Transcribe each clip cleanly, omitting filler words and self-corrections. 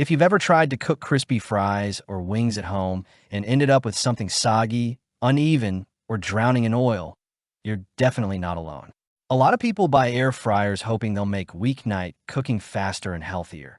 If you've ever tried to cook crispy fries or wings at home and ended up with something soggy, uneven, or drowning in oil, you're definitely not alone. A lot of people buy air fryers hoping they'll make weeknight cooking faster and healthier.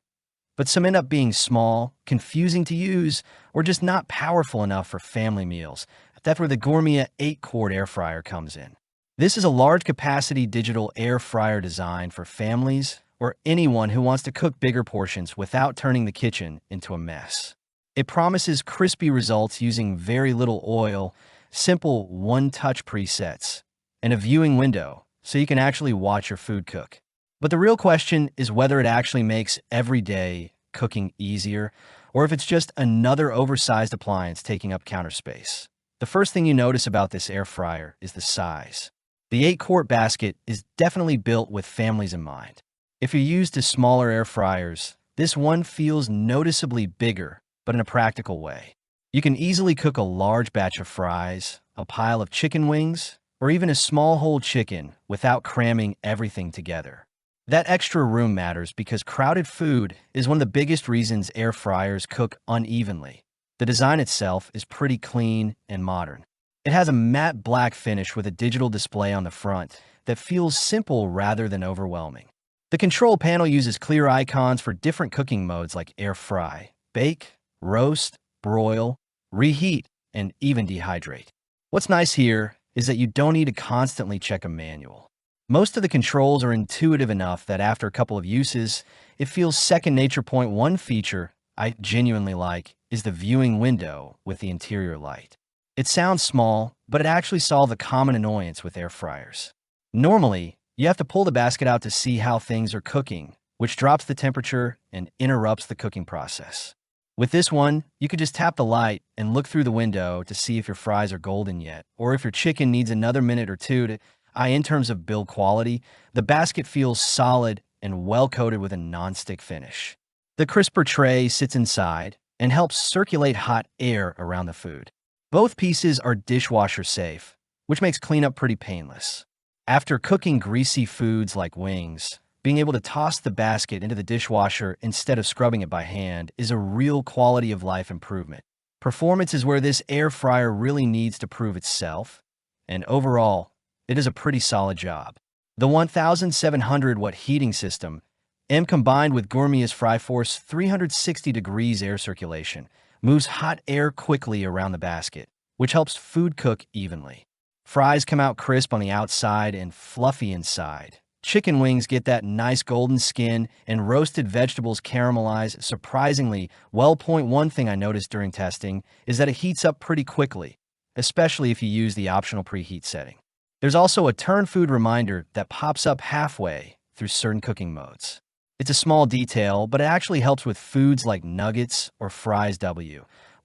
But some end up being small, confusing to use, or just not powerful enough for family meals. That's where the Gourmia 8-quart air fryer comes in. This is a large capacity digital air fryer designed for families or anyone who wants to cook bigger portions without turning the kitchen into a mess. It promises crispy results using very little oil, simple one-touch presets, and a viewing window so you can actually watch your food cook. But the real question is whether it actually makes everyday cooking easier or if it's just another oversized appliance taking up counter space. The first thing you notice about this air fryer is the size. The 8-quart basket is definitely built with families in mind. If you're used to smaller air fryers, this one feels noticeably bigger, but in a practical way. You can easily cook a large batch of fries, a pile of chicken wings, or even a small whole chicken without cramming everything together. That extra room matters because crowded food is one of the biggest reasons air fryers cook unevenly. The design itself is pretty clean and modern. It has a matte black finish with a digital display on the front that feels simple rather than overwhelming. The control panel uses clear icons for different cooking modes like air fry, bake, roast, broil, reheat, and even dehydrate. What's nice here is that you don't need to constantly check a manual. Most of the controls are intuitive enough that after a couple of uses, it feels second nature. One feature I genuinely like is the viewing window with the interior light. It sounds small, but it actually solves a common annoyance with air fryers. Normally, you have to pull the basket out to see how things are cooking, which drops the temperature and interrupts the cooking process. With this one, you could just tap the light and look through the window to see if your fries are golden yet, or if your chicken needs another minute or two to. In terms of build quality, the basket feels solid and well-coated with a non-stick finish. The crisper tray sits inside and helps circulate hot air around the food. Both pieces are dishwasher safe, which makes cleanup pretty painless. After cooking greasy foods like wings, being able to toss the basket into the dishwasher instead of scrubbing it by hand is a real quality of life improvement. Performance is where this air fryer really needs to prove itself, and overall, it is a pretty solid job. The 1700-watt heating system, combined with Gourmia's FryForce 360 degrees air circulation, moves hot air quickly around the basket, which helps food cook evenly. Fries come out crisp on the outside and fluffy inside. Chicken wings get that nice golden skin, and roasted vegetables caramelize surprisingly well. One thing I noticed during testing is that it heats up pretty quickly, especially if you use the optional preheat setting. There's also a turn food reminder that pops up halfway through certain cooking modes. It's a small detail, but it actually helps with foods like nuggets or fries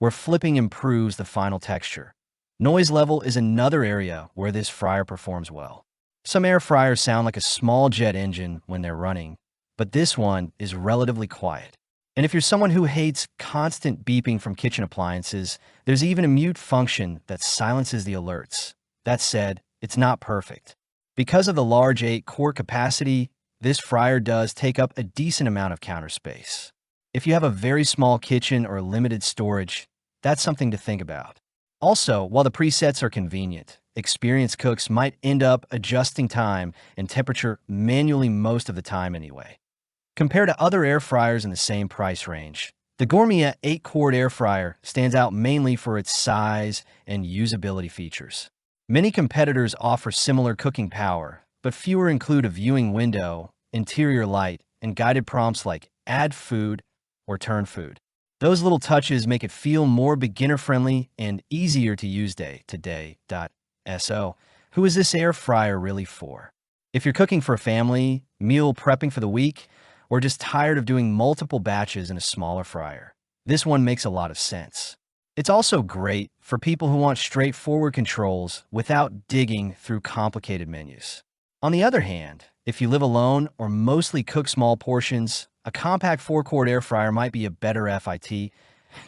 where flipping improves the final texture. Noise level is another area where this fryer performs well. Some air fryers sound like a small jet engine when they're running, but this one is relatively quiet. And if you're someone who hates constant beeping from kitchen appliances, there's even a mute function that silences the alerts. That said, it's not perfect. Because of the large 8-quart capacity, this fryer does take up a decent amount of counter space. If you have a very small kitchen or limited storage, that's something to think about. Also, while the presets are convenient, experienced cooks might end up adjusting time and temperature manually most of the time anyway. Compared to other air fryers in the same price range, the Gourmia 8-quart air fryer stands out mainly for its size and usability features. Many competitors offer similar cooking power, but fewer include a viewing window, interior light, and guided prompts like add food or turn food. Those little touches make it feel more beginner-friendly and easier to use day to day. So, who is this air fryer really for? If you're cooking for a family, meal prepping for the week, or just tired of doing multiple batches in a smaller fryer, this one makes a lot of sense. It's also great for people who want straightforward controls without digging through complicated menus. On the other hand, if you live alone or mostly cook small portions, a compact 4-quart air fryer might be a better fit.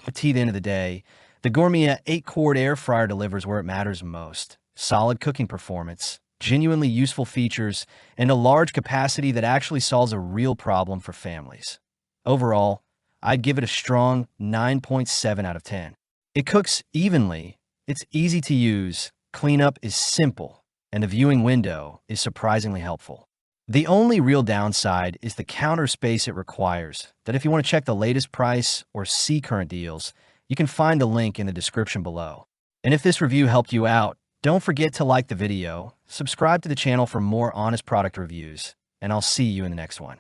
At the end of the day, the Gourmia 8-quart air fryer delivers where it matters most: solid cooking performance, genuinely useful features, and a large capacity that actually solves a real problem for families. Overall, I'd give it a strong 9.7 out of 10. It cooks evenly, it's easy to use, cleanup is simple, and the viewing window is surprisingly helpful. The only real downside is the counter space it requires, that if you want to check the latest price or see current deals, you can find the link in the description below. And if this review helped you out, don't forget to like the video, subscribe to the channel for more honest product reviews, and I'll see you in the next one.